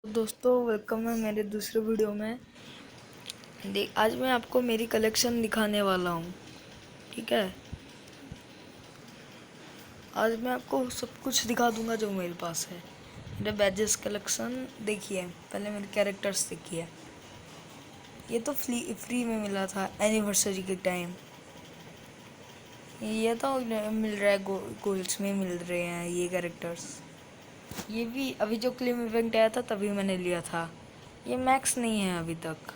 दोस्तों वेलकम है मेरे दूसरे वीडियो में। आज मैं आपको मेरी कलेक्शन दिखाने वाला हूँ। ठीक है, आज मैं आपको सब कुछ दिखा दूंगा जो मेरे पास है। मेरे बैजेस कलेक्शन देखिए, पहले मेरे कैरेक्टर्स देखिए। ये तो फ्री में मिला था एनिवर्सरी के टाइम। ये तो मिल रहा है गोल्ड्स में मिल रहे हैं ये कैरेक्टर्स। ये भी अभी जो क्लेम इवेंट आया था तभी मैंने लिया था। ये मैक्स नहीं है अभी तक।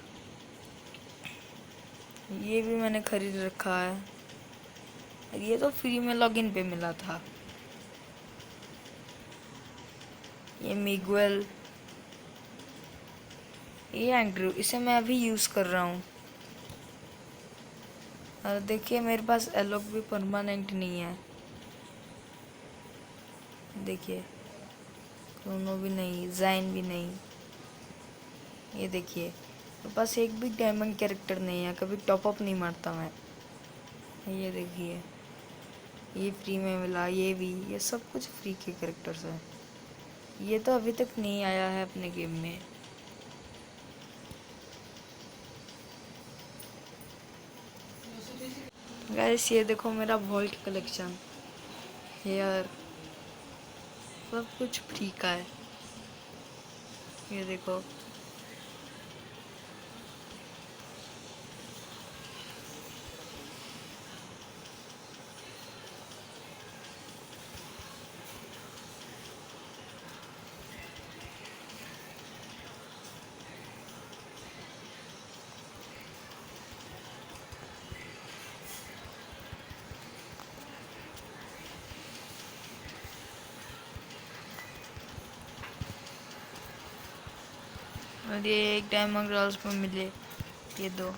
ये भी मैंने खरीद रखा है। ये तो फ्री में लॉगिन पे मिला था। ये मिगुएल, ये एंड्रू, इसे मैं अभी यूज़ कर रहा हूँ। और देखिए मेरे पास एलोक भी परमानेंट नहीं है। देखिए क्रोनो भी नहीं, जाइन भी नहीं। ये देखिए मेरे पास एक भी डायमंड कैरेक्टर नहीं है, कभी टॉप अप नहीं मारता मैं। ये देखिए ये फ्री में मिला, ये भी, ये सब कुछ फ्री के कैरेक्टर्स हैं। ये तो अभी तक नहीं आया है अपने गेम में। गाइस ये देखो मेरा वॉल्ट कलेक्शन, हेयर, सब कुछ फ्री का है। ये देखो और ये एक डायमंड रॉल्स में मिले ये दो।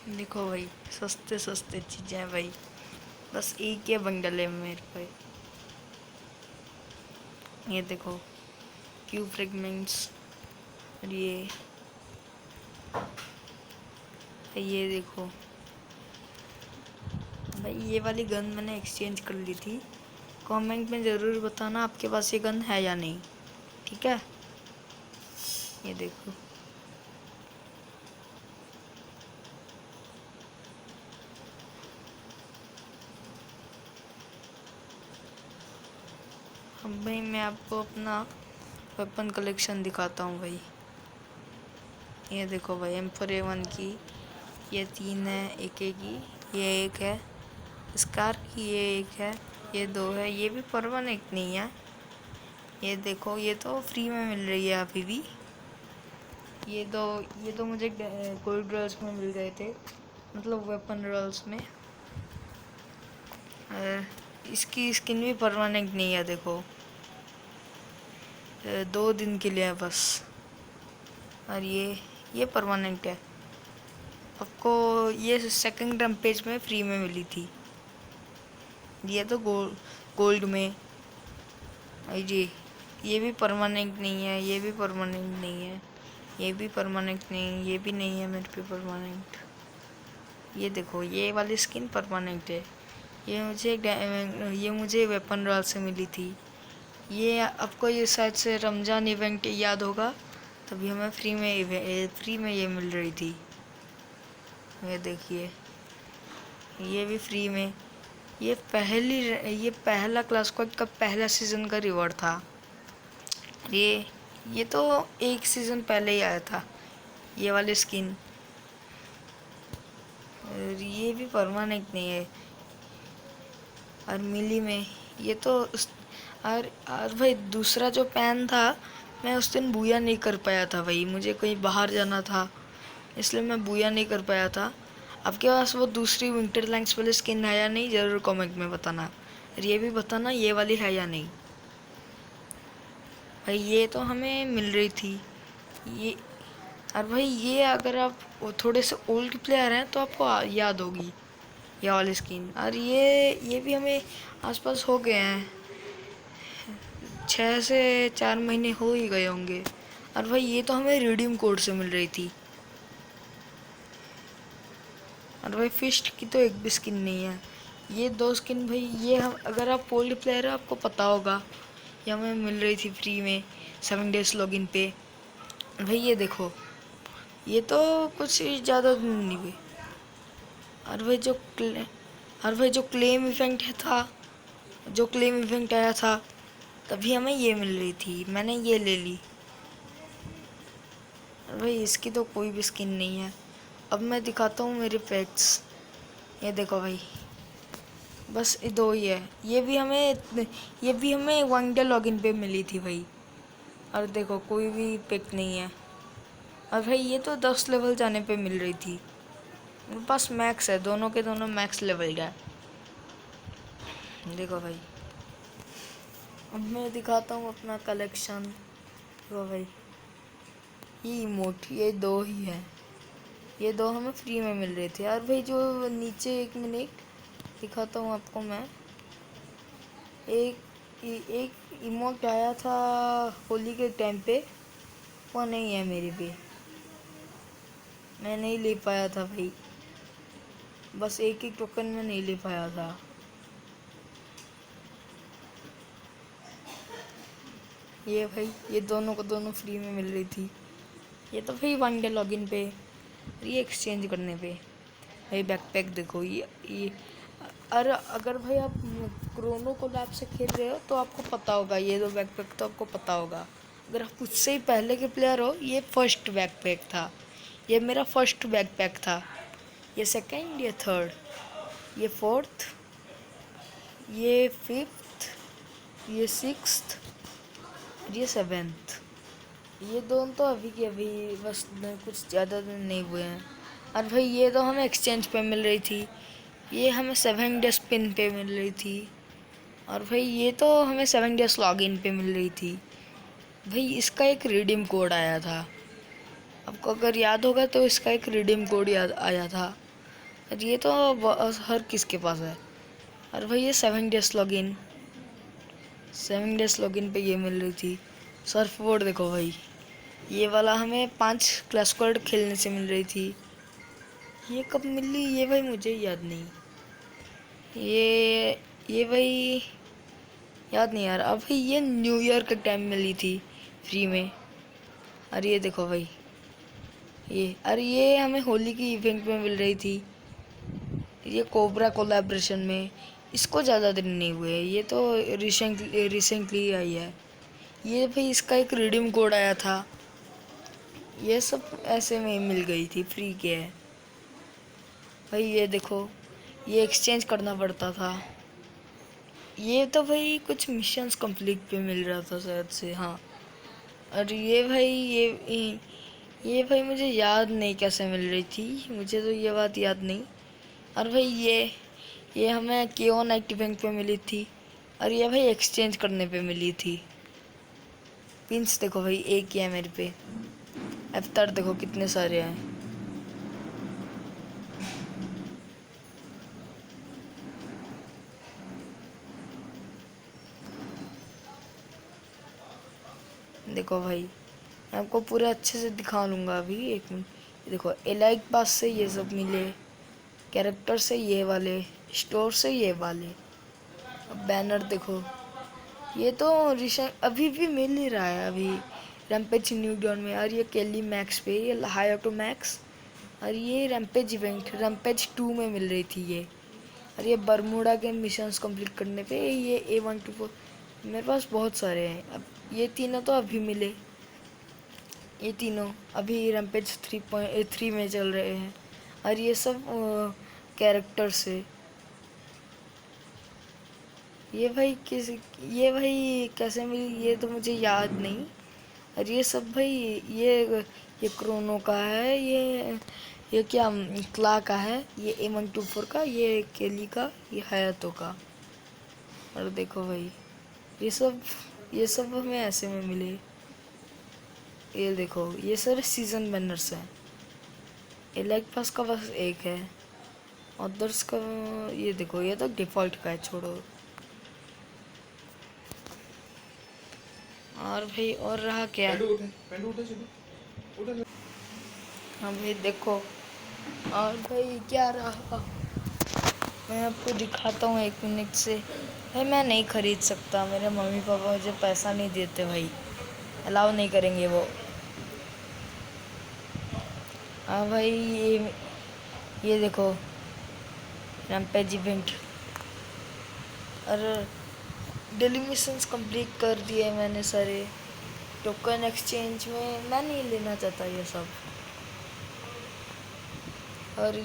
देखो भाई सस्ते सस्ते चीज़ें हैं भाई, बस एक ही बंडल है मेरे पे। ये देखो क्यूब फ्रेगमेंट्स, और ये देखो भाई, ये वाली गन मैंने एक्सचेंज कर ली थी। कमेंट में ज़रूर बताना आपके पास ये गन है या नहीं, ठीक है। ये देखो अब भाई मैं आपको अपना वेपन कलेक्शन दिखाता हूँ भाई। ये देखो भाई M4A1 की ये 3 है, AK की ये 1 है, स्कार की ये 1 है, ये 2 है। ये भी परमानेंट नहीं है। ये देखो ये तो फ्री में मिल रही है अभी भी। ये दो मुझे गोल्ड रॉल्स में मिल गए थे, मतलब वेपन रॉल्स में। इसकी स्किन भी परमानेंट नहीं है। देखो 2 दिन के लिए है बस। और ये परमानेंट है। आपको ये सेकंड रैम्पेज में फ्री में मिली थी। ये तो गोल्ड में। जी ये भी परमानेंट नहीं है, ये भी परमानेंट नहीं है, ये भी परमानेंट नहीं, ये भी नहीं है मेरे पे परमानेंट। ये देखो ये वाली स्किन परमानेंट है। ये मुझे वेपन रॉल से मिली थी। ये आपको ये शायद से रमज़ान इवेंट याद होगा, तभी हमें फ्री में ये मिल रही थी। ये देखिए ये भी फ्री में। ये पहला क्लास कोड का पहला सीज़न का रिवॉर्ड था। ये तो एक सीज़न पहले ही आया था ये वाली स्किन। और ये भी परमानेंट नहीं है। और मिली में ये तो और भाई दूसरा जो पैन था, मैं उस दिन बूया नहीं कर पाया था भाई, मुझे कहीं बाहर जाना था इसलिए मैं बूया नहीं कर पाया था। आपके पास वो दूसरी विंटर लैंक्स वाली स्किन है या नहीं, ज़रूर कमेंट में बताना। और ये भी बताना ये वाली है या नहीं भाई। ये तो हमें मिल रही थी ये। और भाई ये अगर आप थोड़े से ओल्ड प्लेयर हैं तो आपको याद होगी। ये ऑल स्किन। और ये भी हमें आसपास हो गए हैं, 6 से 4 महीने हो ही गए होंगे। और भाई ये तो हमें रिडीम कोड से मिल रही थी। और भाई फिस्ट की तो एक भी स्किन नहीं है। ये 2 स्किन भाई, ये हम अगर आप ओल्ड प्लेयर है आपको पता होगा, ये हमें मिल रही थी फ्री में 7 डेज लॉगिन पे। भाई ये देखो, ये तो कुछ ज़्यादा दिन नहीं हुए। और भाई जो क्लेम इवेंट था, जो क्लेम इवेंट आया था, तभी हमें ये मिल रही थी, मैंने ये ले ली। और भाई इसकी तो कोई भी स्किन नहीं है। अब मैं दिखाता हूँ मेरे पैक्स। ये देखो भाई, बस ये 2 ही है। ये भी हमें 1 डे लॉगिन पे मिली थी भाई। और देखो कोई भी पिक नहीं है। और भाई ये तो 10 लेवल जाने पे मिल रही थी। मेरे पास मैक्स है, दोनों के दोनों मैक्स लेवल का है। देखो भाई, अब मैं दिखाता हूँ अपना कलेक्शन। देखो भाई, ये इमोट, ये 2 ही है। ये 2 हमें फ्री में मिल रहे थे। और भाई जो नीचे, 1 मिनट दिखाता हूँ आपको मैं। एक इमोट आया था होली के टाइम पे, वो नहीं है मेरे पे, मैं नहीं ले पाया था भाई। बस एक टोकन में नहीं ले पाया था। ये भाई, ये दोनों को दोनों फ्री में मिल रही थी। ये तो भाई 1 डे लॉगिन पे, ये एक्सचेंज करने पे। भाई बैकपैक देखो, ये और अगर भाई आप क्रोनो कोलैब से खेल रहे हो तो आपको पता होगा, ये 2 बैकपैक तो आपको पता होगा। अगर आप उससे ही पहले के प्लेयर हो, ये फर्स्ट बैकपैक था, ये मेरा फर्स्ट बैकपैक था। ये सेकंड, ये थर्ड, ये फोर्थ, ये फिफ्थ, ये सिक्स्थ, ये सेवेंथ। ये दोनों तो अभी के अभी, बस कुछ ज़्यादा दिन नहीं हुए हैं। और भाई ये तो हमें एक्सचेंज पे मिल रही थी, ये हमें 7 डेज पिन पे मिल रही थी। और भाई ये तो हमें 7 डेज लॉगिन पे मिल रही थी। भाई इसका एक रिडीम कोड आया था, आपको अगर याद होगा तो इसका एक रिडीम कोड याद आया था। और ये तो हर किसके पास है। और भाई ये 7 डेज लॉगिन पे ये मिल रही थी। सर्फ बोर्ड देखो भाई, ये वाला हमें 5 क्लास स्क्वाड खेलने से मिल रही थी। ये कब मिली ये भाई मुझे याद नहीं। ये भाई याद नहीं यार। अब भाई ये न्यू ईयर के टाइम मिली थी फ्री में। और ये देखो भाई, ये हमें होली की इवेंट में मिल रही थी, ये कोबरा कोलैबोरेशन में। इसको ज़्यादा दिन नहीं हुए, ये तो रिसेंटली आई है। ये भाई इसका एक रिडीम कोड आया था, ये सब ऐसे में मिल गई थी, फ्री के है भाई। ये देखो, ये एक्सचेंज करना पड़ता था। ये तो भाई कुछ मिशंस कंप्लीट पे मिल रहा था शायद से, हाँ। और ये भाई मुझे याद नहीं कैसे मिल रही थी, मुझे तो ये बात याद नहीं। और भाई ये हमें केओ नाइट इवेंट पे मिली थी। और ये भाई एक्सचेंज करने पे मिली थी। पिंस देखो भाई, एक ही है मेरे पे। अवतार देखो कितने सारे हैं। देखो भाई, मैं आपको पूरा अच्छे से दिखा लूँगा अभी, 1 मिनट। देखो एलाइट पास से ये सब मिले, कैरेक्टर से ये वाले, स्टोर से ये वाले। अब बैनर देखो, ये तो अभी भी मिल ही रहा है अभी रैम्पेज न्यू डॉन में। और ये केली मैक्स पे, ये हाई ऑटो मैक्स। और ये रैम्पेज इवेंट रैम्पेज 2 में मिल रही थी ये। और ये बरमूडा के मिशंस कंप्लीट करने पे ये A124। मेरे पास बहुत सारे हैं। अब ये तीनों तो अभी मिले, ये तीनों अभी रैम्पेज 3.3 में चल रहे हैं। और ये सब कैरेक्टर से। ये भाई कैसे मिली ये तो मुझे याद नहीं। और ये सब भाई, ये क्रोनो का है, ये क्या क्ला का है, ये A124 का, ये केली का, ये हयातो का। और देखो भाई, ये सब हमें ऐसे में मिले। ये देखो, ये सारे सीजन बैनर्स हैं। एलाइट पास का बस एक है। अदर्स का ये देखो, ये तो डिफ़ॉल्ट का है, छोड़ो। और भाई और रहा क्या? हाँ भाई देखो, और भाई क्या रहा, मैं आपको दिखाता हूँ 1 मिनट से। भाई मैं नहीं खरीद सकता, मेरे मम्मी पापा मुझे पैसा नहीं देते भाई, अलाउ नहीं करेंगे वो। हाँ भाई ये देखो, रैम्पेज इवेंट, और डेली मिशंस कंप्लीट कर दिए मैंने सारे। टोकन एक्सचेंज में मैं नहीं लेना चाहता ये सब। और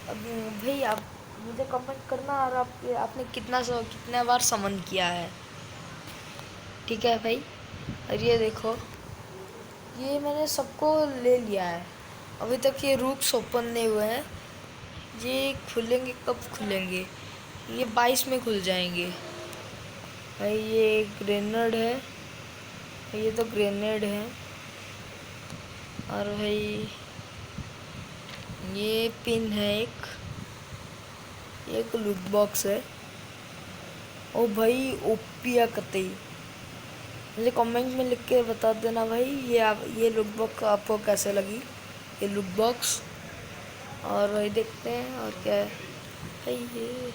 अब भाई आप मुझे कमेंट करना, और आपने कितना बार समन किया है, ठीक है भाई। और ये देखो, ये मैंने सबको ले लिया है, अभी तक ये रूट्स ओपन नहीं हुए हैं। ये खुलेंगे, कब खुलेंगे? ये 22 में खुल जाएंगे। भाई ये ग्रेनेड है, ये तो ग्रेनेड है। और भाई ये पिन है, एक लूट बॉक्स है। ओ भाई ओपिया कतई, मुझे कमेंट में लिख के बता देना भाई, ये लूट बॉक्स आपको कैसे लगी, ये लूट बॉक्स। और भाई देखते हैं और क्या है भाई ये